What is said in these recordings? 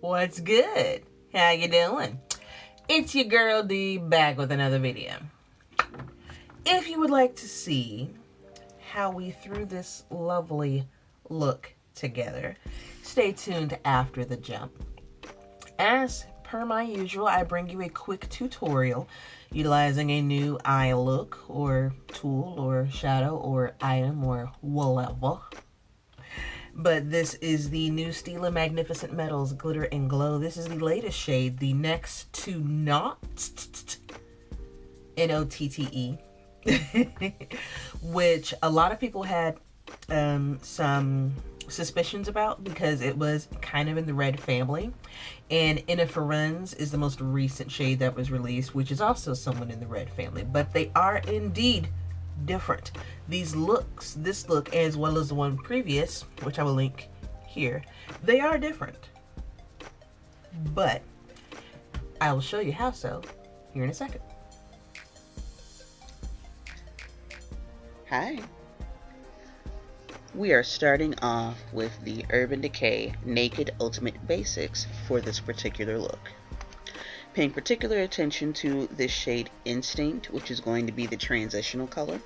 What's good? How you doing? It's your girl D back with another video. If you would like to see how we threw this lovely look together, stay tuned after the jump. As per my usual, I bring you a quick tutorial utilizing a new eye look or tool or shadow or item or whatever. But this is the new Stila Magnificent Metals Glitter and Glow. This is the latest shade, the next To Notte, Notte, which a lot of people had some suspicions about because it was kind of in the red family. And In A Firenze is the most recent shade that was released, which is also somewhat in the red family. But they are indeed different. These looks, this look as well as the one previous, which I will link here, they are different. But I will show you how so here in a second. Hi. We are starting off with the Urban Decay Naked Ultimate Basics for this particular look. Paying particular attention to this shade Instinct, which is going to be the transitional color.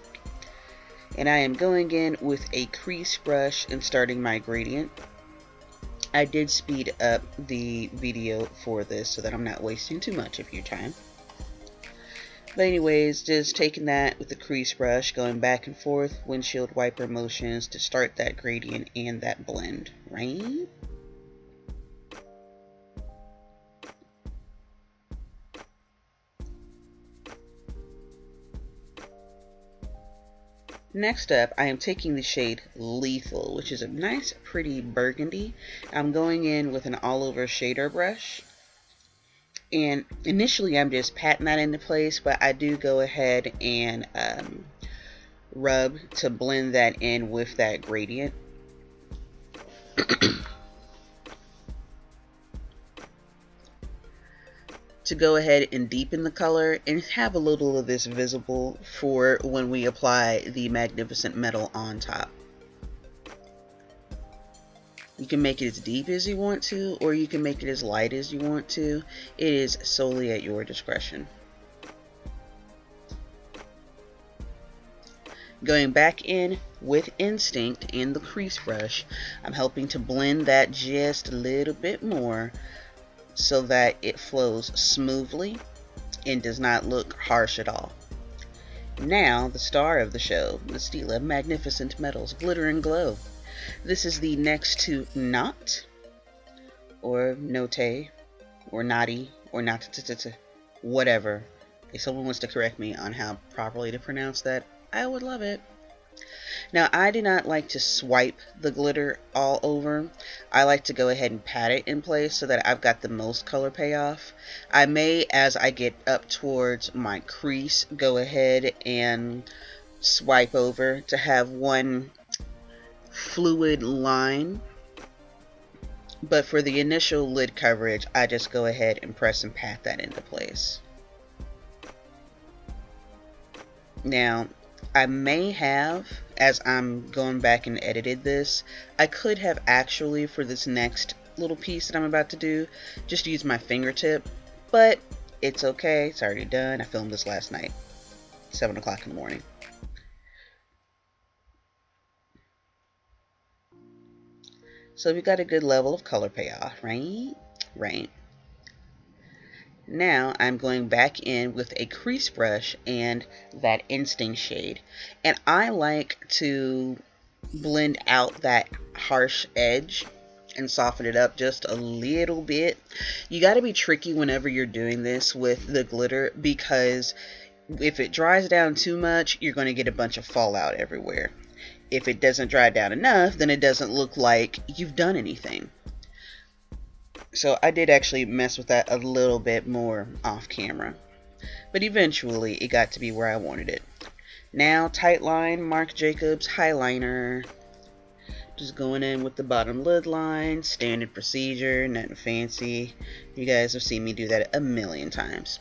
And I am going in with a crease brush and starting my gradient. I did speed up the video for this so that I'm not wasting too much of your time. But anyways, just taking that with the crease brush, going back and forth, windshield wiper motions to start that gradient and that blend, right? Next up, I am taking the shade Lethal, which is a nice, pretty burgundy. I'm going in with an all-over shader brush. And initially, I'm just patting that into place, but I do go ahead and rub to blend that in with that gradient. To go ahead and deepen the color and have a little of this visible for when we apply the Magnificent Metal on top. You can make it as deep as you want to, or you can make it as light as you want to. It is solely at your discretion. Going back in with Instinct and the crease brush, I'm helping to blend that just a little bit more so that it flows smoothly and does not look harsh at all. Now, the star of the show, the Stila Magnificent Metals Glitter and Glow. This is the next To Notte, or Notte, or Naughty, or not, whatever. If someone wants to correct me on how properly to pronounce that, I would love it. Now, I do not like to swipe the glitter all over. I like to go ahead and pat it in place so that I've got the most color payoff. I may, as I get up towards my crease, go ahead and swipe over to have one fluid line. But for the initial lid coverage, I just go ahead and press and pat that into place. Now, I may have, as I'm going back and edited this, I could have actually, for this next little piece that I'm about to do, just use my fingertip, but it's okay, it's already done. I filmed this last night, 7 o'clock in the morning. So we got a good level of color payoff, right? Right. Now I'm going back in with a crease brush and that Instinct shade. And I like to blend out that harsh edge and soften it up just a little bit. You got to be tricky whenever you're doing this with the glitter, because if it dries down too much, you're going to get a bunch of fallout everywhere. If it doesn't dry down enough, then it doesn't look like you've done anything. So I did actually mess with that a little bit more off camera. But eventually it got to be where I wanted it. Now, tight line, Marc Jacobs Eyeliner. Just going in with the bottom lid line. Standard procedure, nothing fancy. You guys have seen me do that a million times.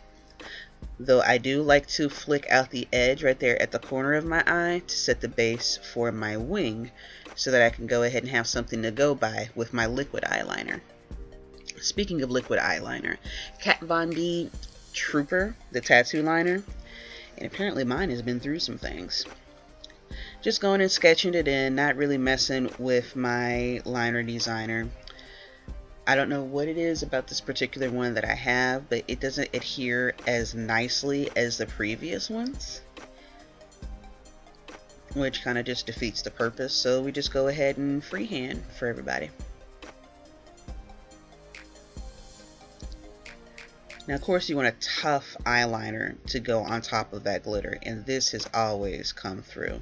Though I do like to flick out the edge right there at the corner of my eye to set the base for my wing, so that I can go ahead and have something to go by with my liquid eyeliner. Speaking of liquid eyeliner, Kat Von D Trooper, the tattoo liner, and apparently mine has been through some things. Just going and sketching it in, not really messing with my liner designer. I don't know what it is about this particular one that I have, but it doesn't adhere as nicely as the previous ones, which kind of just defeats the purpose. So we just go ahead and freehand for everybody. Now, of course, you want a tough eyeliner to go on top of that glitter, and this has always come through.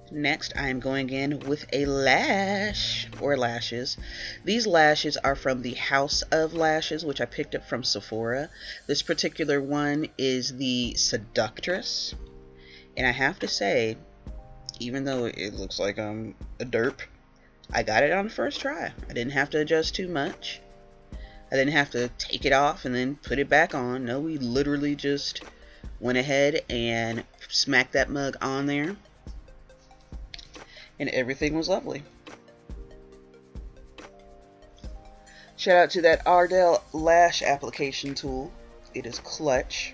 Next, I am going in with a lash, or lashes. These lashes are from the House of Lashes, which I picked up from Sephora. This particular one is the Seductress. And I have to say, even though it looks like I'm a derp, I got it on first try. I didn't have to adjust too much. I didn't have to take it off and then put it back on. No, we literally just went ahead and smacked that mug on there. And everything was lovely. Shout out to that Ardell lash application tool. It is clutch.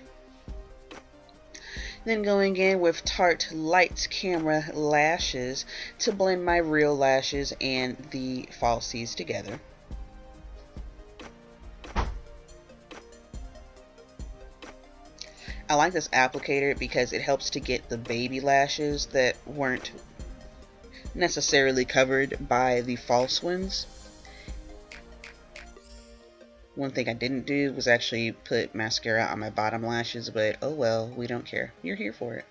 Then going in with Tarte Lights Camera lashes to blend my real lashes and the falsies together. I like this applicator because it helps to get the baby lashes that weren't necessarily covered by the false ones. One thing I didn't do was actually put mascara on my bottom lashes, but oh well, we don't care. You're here for it.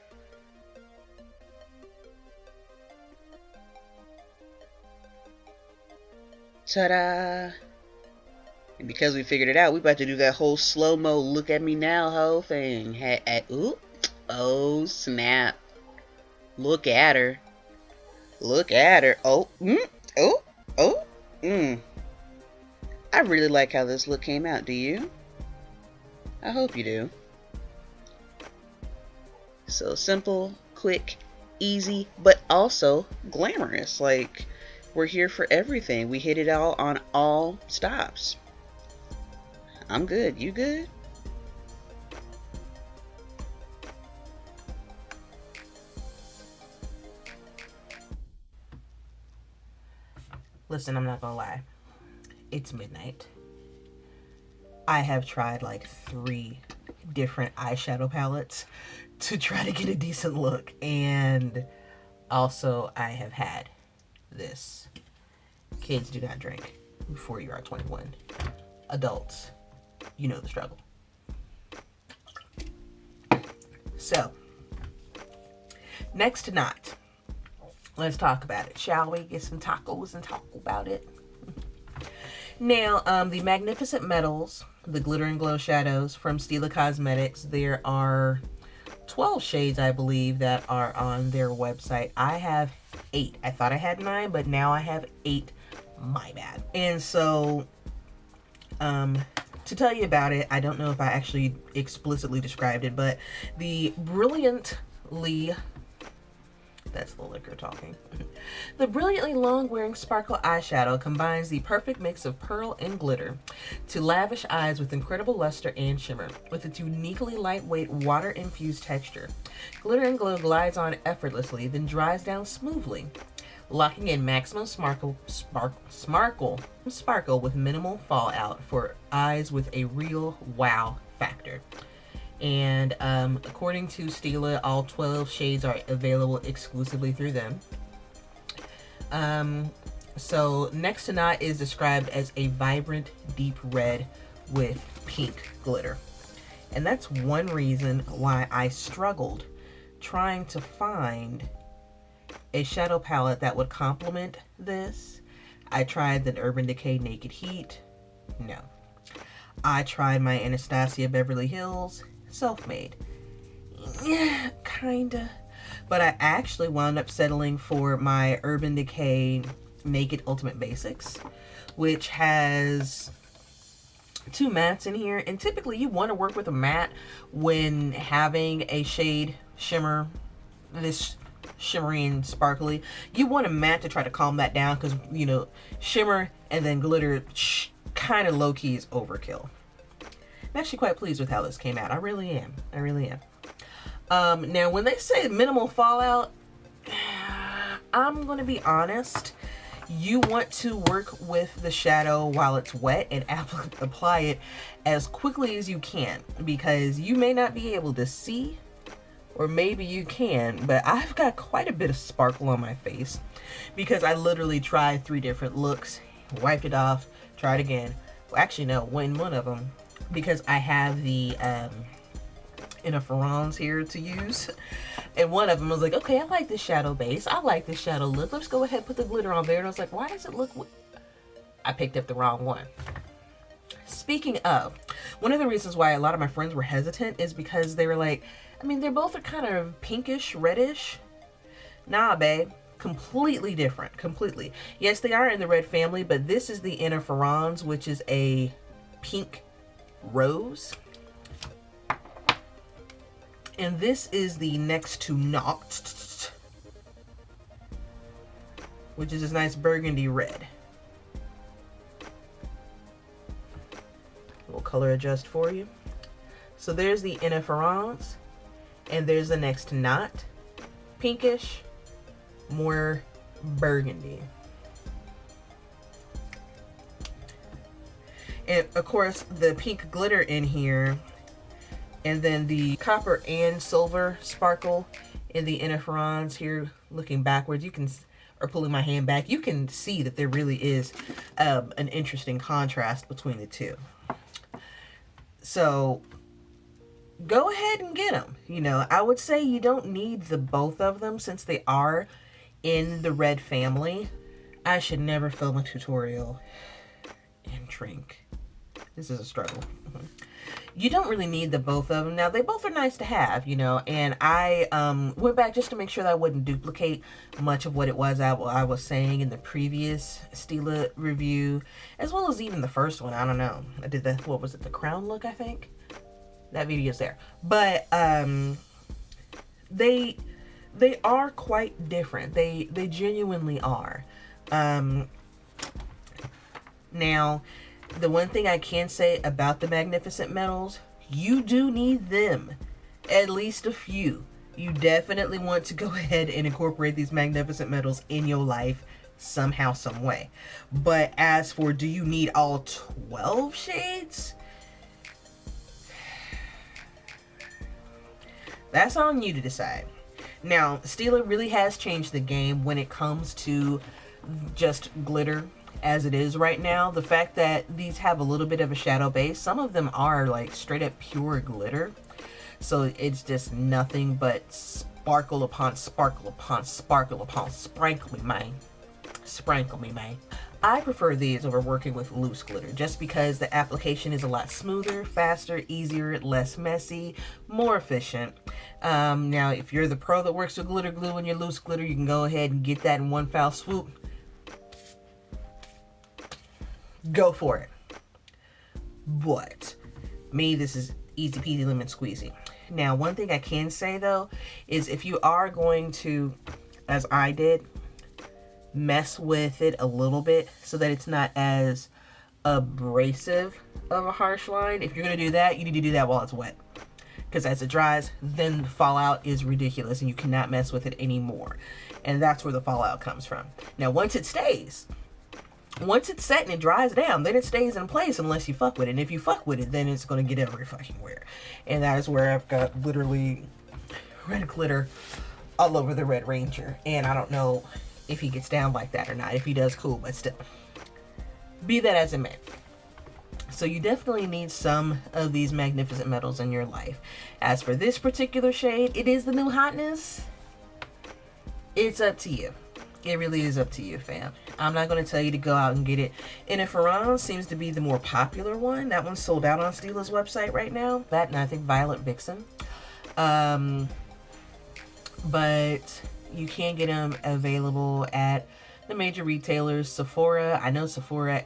Ta-da! And because we figured it out, we about to do that whole slow-mo look at me now whole thing. Ooh, oh snap. Look at her. Look at her. Oh, I really like how this look came out. Do you? I hope you do. So simple, quick, easy, but also glamorous. Like, we're here for everything. We hit it all on all stops. I'm good. You good? Listen, I'm not gonna lie. It's midnight. I have tried like 3 different eyeshadow palettes to try to get a decent look, and also I have had this. Kids, do not drink before you are 21. Adults, you know the struggle. So, next to not, let's talk about it, shall we? Get some tacos and talk about it. Now, the Magnificent Metals, the Glitter and Glow Shadows from Stila Cosmetics, there are 12 shades, I believe, that are on their website. I have 8. I thought I had 9, but now I have 8. My bad. And so, to tell you about it, I don't know if I actually explicitly described it, but the brilliantly... That's the liquor talking. The brilliantly long-wearing sparkle eyeshadow combines the perfect mix of pearl and glitter to lavish eyes with incredible luster and shimmer. With its uniquely lightweight, water-infused texture, Glitter and Glow glides on effortlessly, then dries down smoothly, locking in maximum sparkle with minimal fallout for eyes with a real wow factor. And according to Stila, all 12 shades are available exclusively through them. So Next to Not is described as a vibrant deep red with pink glitter. And that's one reason why I struggled trying to find a shadow palette that would complement this. I tried the Urban Decay Naked Heat. No. I tried my Anastasia Beverly Hills. Self-made. Yeah, kinda. But I actually wound up settling for my Urban Decay Naked Ultimate Basics, which has two mattes in here, and typically you want to work with a matte when having a shade shimmer, this shimmery and sparkly. You want a matte to try to calm that down, because, you know, shimmer and then glitter kind of low-key is overkill. I'm actually quite pleased with how this came out. I really am. I really am. Now, when they say minimal fallout, I'm going to be honest. You want to work with the shadow while it's wet and apply it as quickly as you can, because you may not be able to see, or maybe you can, but I've got quite a bit of sparkle on my face because I literally tried 3 different looks, wiped it off, tried again. Well, actually, no, one of them, because I have the In A Firenze here to use, and one of them was like, okay, I like this shadow base, I like this shadow look, let's go ahead and put the glitter on there. And I was like, why does it look, I picked up the wrong one. Speaking of, one of the reasons why a lot of my friends were hesitant is because they were like, I mean, they're both are kind of pinkish, reddish. Nah, babe, completely different, completely. Yes, they are in the red family, but this is the In A Firenze, which is a pink rose. And this is the next To Notte, which is this nice burgundy red. We'll color adjust for you. So there's the In A Firenze, and there's the next To Notte, pinkish, more burgundy. And of course, the pink glitter in here, and then the copper and silver sparkle in the In A Firenze here. Looking backwards, you can, or pulling my hand back, you can see that there really is an interesting contrast between the two. So go ahead and get them. You know, I would say you don't need the both of them since they are in the red family. I should never film a tutorial and drink. This is a struggle. You don't really need the both of them. Now, they both are nice to have, you know, and I went back just to make sure that I wouldn't duplicate much of what it was I was saying in the previous Stila review, as well as even the first one. I don't know. I did the, what was it, the crown look, I think? That video's there. But they are quite different. They genuinely are. Now, the one thing I can say about the Magnificent Metals, you do need them. At least a few. You definitely want to go ahead and incorporate these Magnificent Metals in your life somehow, some way. But as for, do you need all 12 shades? That's on you to decide. Now, Stila really has changed the game when it comes to just glitter as it is right now. The fact that these have a little bit of a shadow base, some of them are like straight up pure glitter, so it's just nothing but sparkle upon sparkle upon sparkle upon sprinkle me, man. Sprinkle me, man. I prefer these over working with loose glitter just because the application is a lot smoother, faster, easier, less messy, more efficient. Now, if you're the pro that works with glitter glue and your loose glitter, you can go ahead and get that in one foul swoop. Go for it. But me, this is easy peasy lemon squeezy. Now, one thing I can say though is if you are going to, as I did, mess with it a little bit so that it's not as abrasive of a harsh line, if you're going to do that, you need to do that while it's wet, because as it dries, then the fallout is ridiculous and you cannot mess with it anymore, and that's where the fallout comes from. Now, once it stays, once it's set and it dries down, then it stays in place unless you fuck with it. And if you fuck with it, then it's going to get every fucking where. And that is where I've got literally red glitter all over the Red Ranger. And I don't know if he gets down like that or not. If he does, cool, but still. Be that as it may. So you definitely need some of these Magnificent Metals in your life. As for this particular shade, it is the new hotness. It's up to you. It really is up to you, fam. I'm not going to tell you to go out and get it. In A Firenze seems to be the more popular one. That one's sold out on Stila's website right now. That, and I think Violet Vixen. But you can get them available at the major retailers. Sephora. I know Sephora,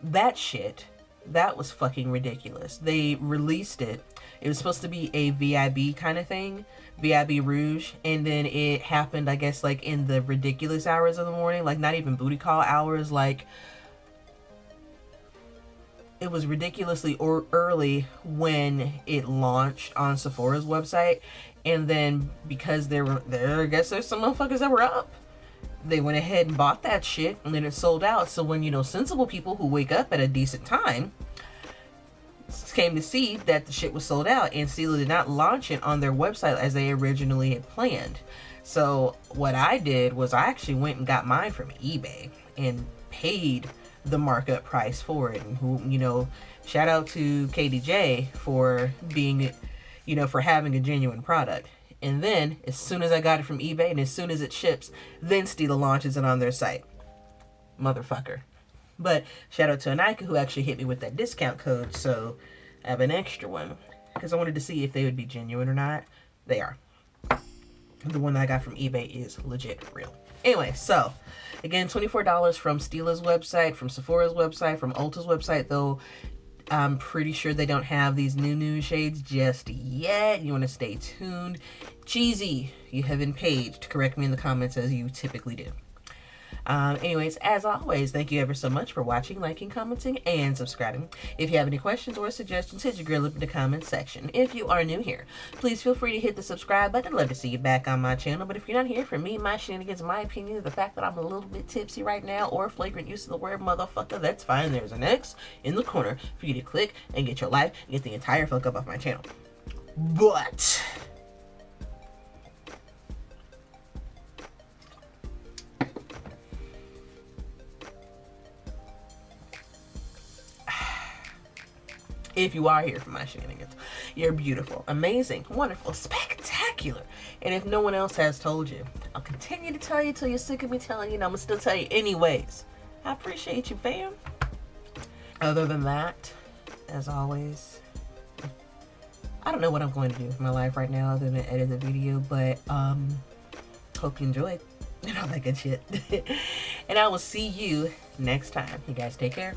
that shit, That was fucking ridiculous. They released it. It was supposed to be a VIB kind of thing, VIB Rouge, and then it happened, I guess, like in the ridiculous hours of the morning, like not even booty call hours, like it was ridiculously early when it launched on Sephora's website, and then because I guess there's some motherfuckers that were up, they went ahead and bought that shit, and then it sold out. So when, you know, sensible people who wake up at a decent time came to see that the shit was sold out, and Stila did not launch it on their website as they originally had planned. So what I did was I actually went and got mine from eBay and paid the markup price for it. And who, you know, shout out to KDJ for being, you know, for having a genuine product. And then as soon as I got it from eBay and as soon as it ships, then Stila launches it on their site. Motherfucker. But shout out to Anika who actually hit me with that discount code, so I have an extra one because I wanted to see if they would be genuine or not. They are. The one that I got from eBay is legit real. Anyway, so again, $24 from Stila's website, from Sephora's website, from Ulta's website, though I'm pretty sure they don't have these new shades just yet. You want to stay tuned. Cheesy, you have been paid to correct me in the comments as you typically do. Anyways, as always, thank you ever so much for watching, liking, commenting, and subscribing. If you have any questions or suggestions, hit your girl up in the comments section. If you are new here, please feel free to hit the subscribe button. I'd love to see you back on my channel. But if you're not here for me, my shenanigans, my opinion, the fact that I'm a little bit tipsy right now, or flagrant use of the word motherfucker, that's fine. There's an X in the corner for you to click and get your life and get the entire fuck up off my channel. But if you are here for my shenanigans, you're beautiful, amazing, wonderful, spectacular. And if no one else has told you, I'll continue to tell you till you're sick of me telling you, and I'm gonna still tell you anyways. I appreciate you, fam. Other than that, as always, I don't know what I'm going to do with my life right now other than edit the video, but hope you enjoyed and all that good shit. And I will see you next time. You guys take care.